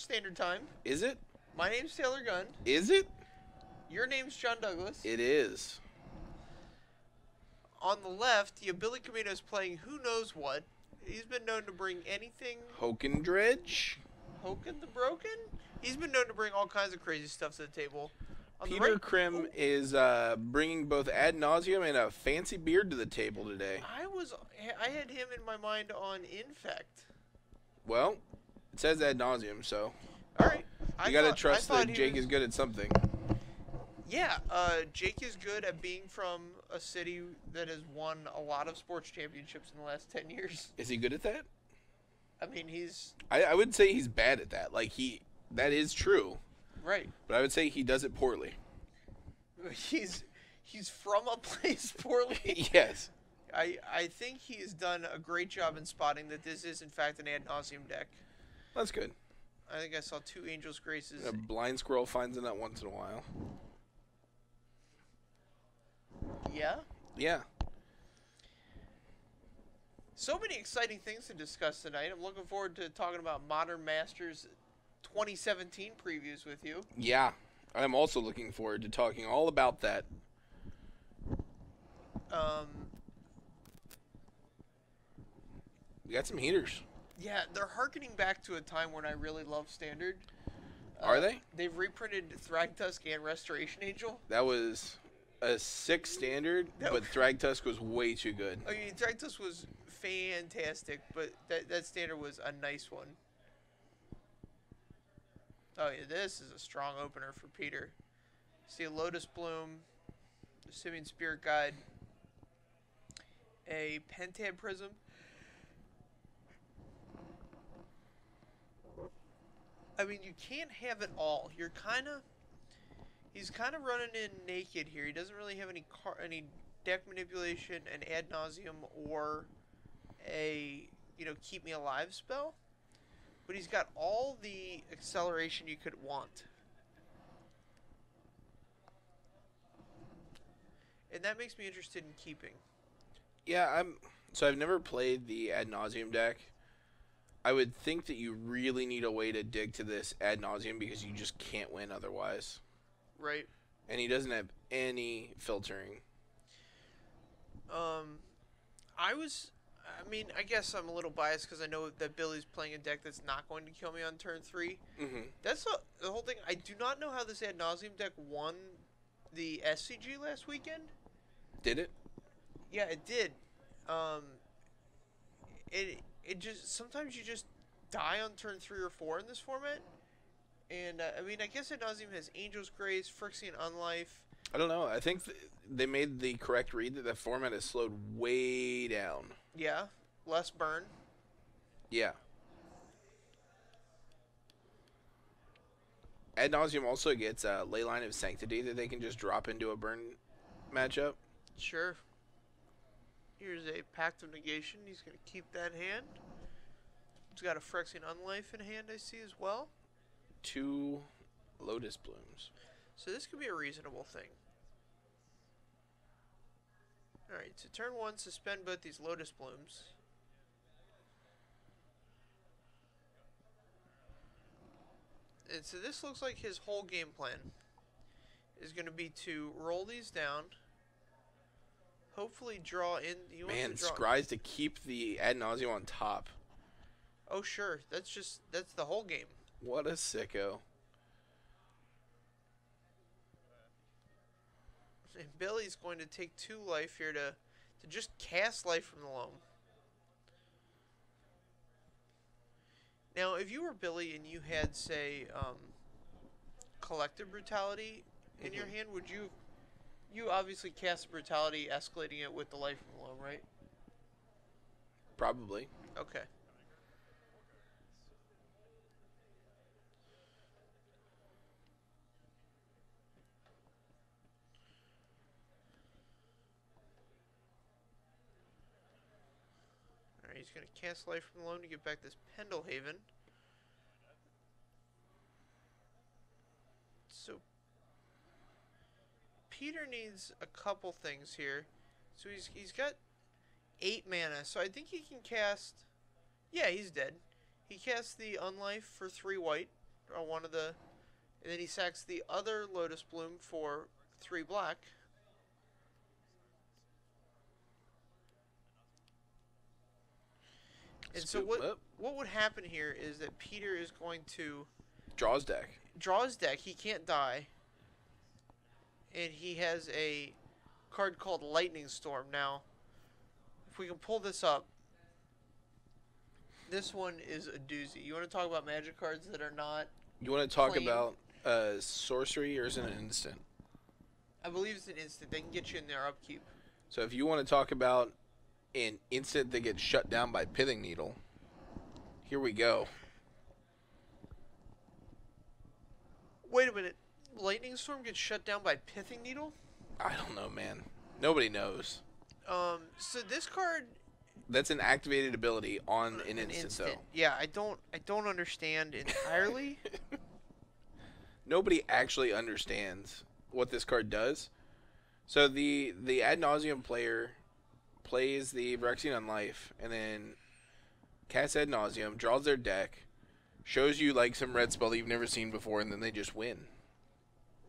Standard Time. Is it? My name's Taylor Gunn. Is it? Your name's John Douglas. It is. On the left, you have Billy Comminos playing who knows what. He's been known to bring anything. Haakon Dredge. Haakon the Broken? He's been known to bring all kinds of crazy stuff to the table. On Peter the right, Crim is bringing both ad nauseum and a fancy beard to the table today. I had him in my mind on Infect. Well, it says ad nauseum, so All right. you got to trust that Jake is good at something. Yeah, Jake is good at being from a city that has won a lot of sports championships in the last 10 years. Is he good at that? I mean, he's... I would say he's bad at that. That is true. Right. But I would say he does it poorly. He's from a place poorly. Yes. I think he has done a great job in spotting that this is, in fact, an ad nauseum deck. That's good. I think I saw 2 Angel's Graces. A blind squirrel finds in that once in a while. Yeah? Yeah. So many exciting things to discuss tonight. I'm looking forward to talking about Modern Masters 2017 previews with you. Yeah. I'm also looking forward to talking all about that. We got some heaters. Yeah, they're harkening back to a time when I really loved Standard. Are they? They've reprinted Thragtusk and Restoration Angel. That was a 6 standard, but Thragtusk was way too good. I mean, Thragtusk was fantastic, but that standard was a nice one. Oh, yeah, this is a strong opener for Peter. See a Lotus Bloom, a Simian Spirit Guide, a Pentab Prism. I mean, you can't have it all. He's kind of running in naked here. He doesn't really have any deck manipulation, an ad nauseum, or a keep me alive spell. But he's got all the acceleration you could want. And that makes me interested in keeping. Yeah, so I've never played the ad nauseum deck. I would think that you really need a way to dig to this ad nauseum because you just can't win otherwise. Right. And he doesn't have any filtering. I guess I'm a little biased because I know that Billy's playing a deck that's not going to kill me on turn 3. Mm-hmm. That's the whole thing. I do not know how this ad nauseum deck won the SCG last weekend. Did it? Yeah, it did. It just sometimes you just die on turn 3 or 4 in this format. And I guess ad nauseum has Angel's Grace, Phyrexian Unlife. I don't know. I think they made the correct read that the format has slowed way down. Yeah, less burn. Yeah. Ad nauseum also gets a Leyline of Sanctity that they can just drop into a burn matchup. Sure. Here's a Pact of Negation. He's going to keep that hand. He's got a Phyrexian Unlife in hand, I see, as well. 2 Lotus Blooms. So this could be a reasonable thing. Alright, so turn 1, suspend both these Lotus Blooms. And so this looks like his whole game plan is going to be to roll these down. Hopefully draw in... Man, Scry's to keep the ad nauseum on top. Oh, sure. That's the whole game. What a sicko. And Billy's going to take 2 life here to just cast life from the loam. Now, if you were Billy and you had, say, Collective Brutality in your hand, would you... You obviously cast Brutality, escalating it with the life from the loam, right? Probably. Okay. Alright, he's going to cast life from the loam to get back this Pendelhaven. So Peter needs a couple things here. So he's got 8 mana, so I think he can cast... Yeah, he's dead. He casts the Unlife for 3 white. one of the, and then he sacks the other Lotus Bloom for 3 black. And so what would happen here is that Peter is going to draw his deck. Draw his deck. He can't die. And he has a card called Lightning Storm. Now, if we can pull this up, this one is a doozy. You want to talk about magic cards that are not You want to talk plain? about sorcery, or is it an instant? I believe it's an instant. They can get you in their upkeep. So if you want to talk about an instant that gets shut down by Pithing Needle, here we go. Wait a minute. Lightning Storm gets shut down by Pithing Needle? I don't know, man. Nobody knows. So this card... That's an activated ability on an instant, though. Yeah, I don't understand entirely. Nobody actually understands what this card does. So the Ad Nauseum player plays the Phyrexian Unlife, and then casts Ad Nauseum, draws their deck, shows you like some red spell that you've never seen before, and then they just win.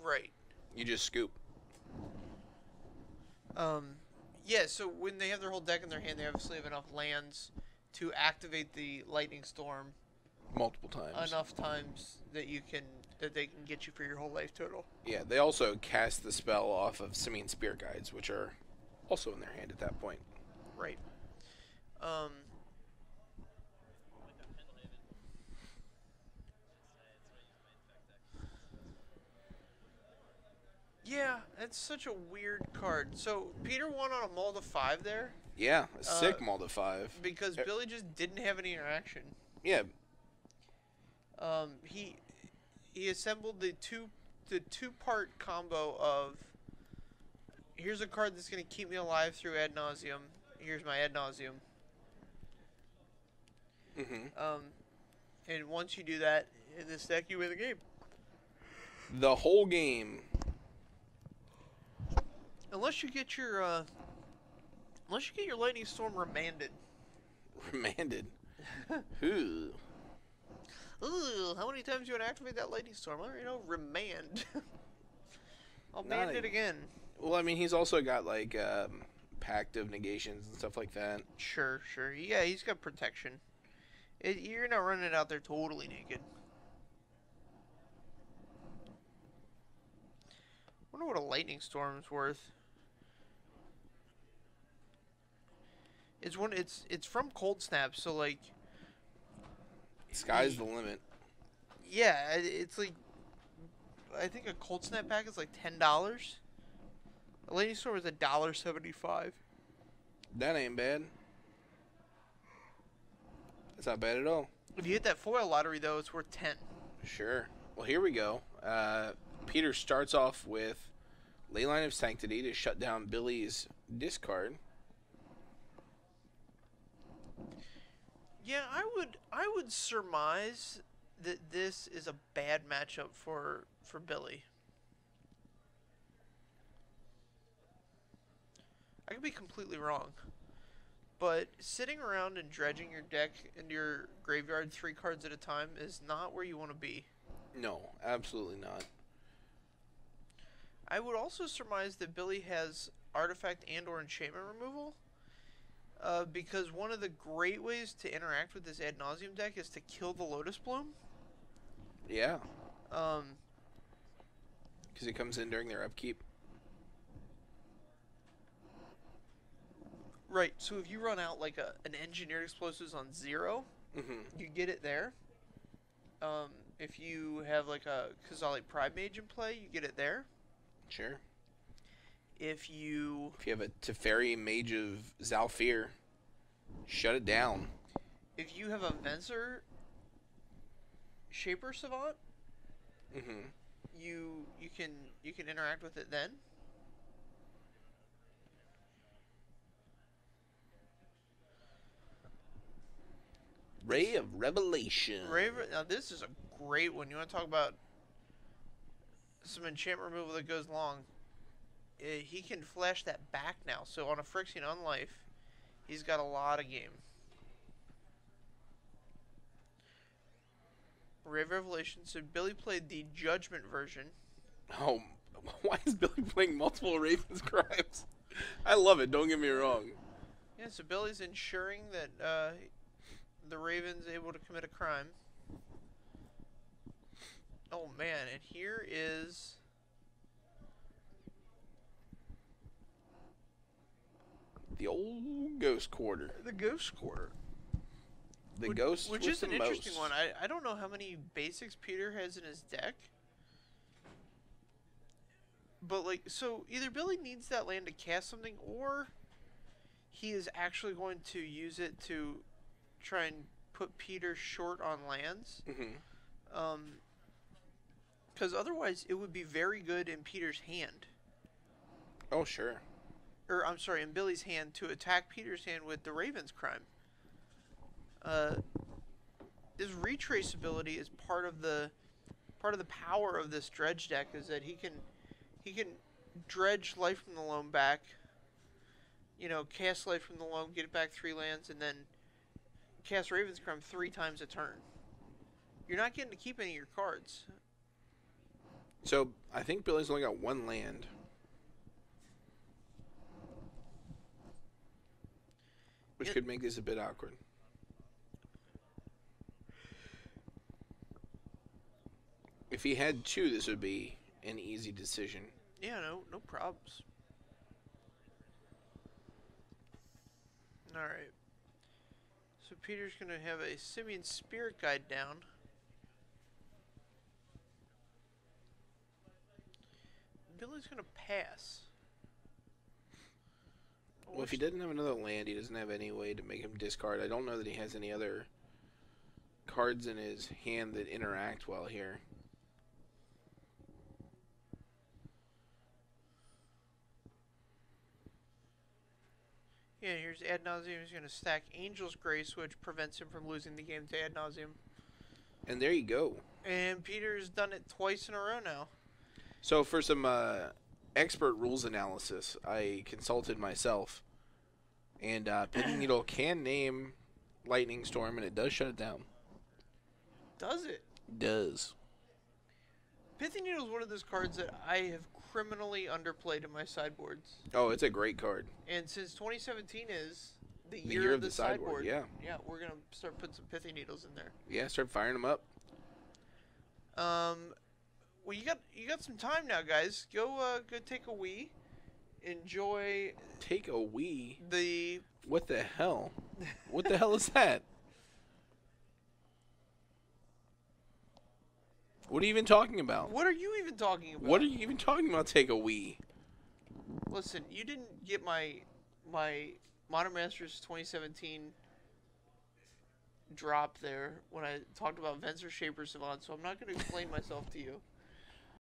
Right. You just scoop. Yeah, so when they have their whole deck in their hand, they obviously have enough lands to activate the Lightning Storm Multiple times. enough times that they can get you for your whole life total. Yeah, they also cast the spell off of Simian Spirit Guides, which are also in their hand at that point. Right. Yeah, it's such a weird card. So Peter won on a mold of 5 there. Yeah, a sick mold of 5. Because Billy just didn't have any interaction. Yeah. He assembled the two-part combo of, here's a card that's gonna keep me alive through Ad Nauseum. Here's my Ad Nauseum. And once you do that in this deck, you win the game. The whole game. Unless you get your Lightning Storm remanded. Remanded. Ooh. Ooh, how many times you want to activate that Lightning Storm? Well, remand. I'll band it again. Well, I mean, he's also got like Pact of Negations and stuff like that. Sure. Yeah, he's got protection. You're not running it out there totally naked. Wonder what a Lightning Storm's worth. It's from Cold Snap, so like Sky's the limit. Yeah, it's like I think a Cold Snap pack is like $10. A Lightning Storm is $1.75. That ain't bad. That's not bad at all. If you hit that foil lottery though, it's worth 10. Sure. Well, here we go. Peter starts off with Leyline of Sanctity to shut down Billy's discard. Yeah, I would surmise that this is a bad matchup for Billy. I could be completely wrong. But sitting around and dredging your deck into your graveyard 3 cards at a time is not where you want to be. No, absolutely not. I would also surmise that Billy has artifact and or enchantment removal. Because one of the great ways to interact with this Ad Nauseum deck is to kill the Lotus Bloom. Yeah. Because it comes in during their upkeep. Right, so if you run out like an Engineered Explosives on 0, you get it there. If you have like a Kazali Pride Mage in play, you get it there. Sure. If you have a Teferi Mage of Zalfir, shut it down. If you have a Venser Shaper Savant, you can interact with it then. Ray of Revelation. Now this is a great one. You want to talk about some enchantment removal that goes long? He can flash that back now. So on a Phyrexian Unlife, he's got a lot of game. Rave Revelation. So Billy played the Judgment version. Oh, why is Billy playing multiple Ravens crimes? I love it. Don't get me wrong. Yeah, so Billy's ensuring that the Raven's able to commit a crime. Oh man, and here is the old Ghost Quarter. the Ghost Quarter. The Ghost, which is an the interesting most. one. I don't know how many basics Peter has in his deck. But, like, so either Billy needs that land to cast something, or he is actually going to use it to try and put Peter short on lands. Mm-hmm. Because otherwise, it would be very good in Peter's hand. Oh, sure. Or, I'm sorry, in Billy's hand to attack Peter's hand with the Raven's Crime. This retraceability is part of the power of this Dredge deck, is that he can dredge Life from the Loam back, cast Life from the Loam, get it back 3 lands, and then cast Raven's Crime 3 times a turn. You're not getting to keep any of your cards. So, I think Billy's only got 1 land. Which could make this a bit awkward. If he had 2, this would be an easy decision. Yeah, no problems. Alright. So Peter's going to have a Simian Spirit Guide down. Billy's going to pass. Well, if he didn't have another land, he doesn't have any way to make him discard. I don't know that he has any other cards in his hand that interact well here. Yeah, here's Ad Nauseum. He's going to stack Angel's Grace, which prevents him from losing the game to Ad Nauseum. And there you go. And Peter's done it twice in a row now. So for some expert rules analysis, I consulted myself. And Pithing Needle can name Lightning Storm, and it does shut it down. Does it? Does. Pithing Needle is one of those cards that I have criminally underplayed in my sideboards. Oh, it's a great card. And since 2017 is the The year of the sideboard, yeah. Yeah, we're going to start putting some Pithing Needles in there. Yeah, start firing them up. Well, you got some time now, guys. Go take a wee. Enjoy. Take a wee? The... What the hell? What the hell is that? What are you even talking about? What are you even talking about? What are you even talking about, take a wee? Listen, you didn't get my Modern Masters 2017 drop there when I talked about Venser Shaper Savant, so I'm not going to explain myself to you.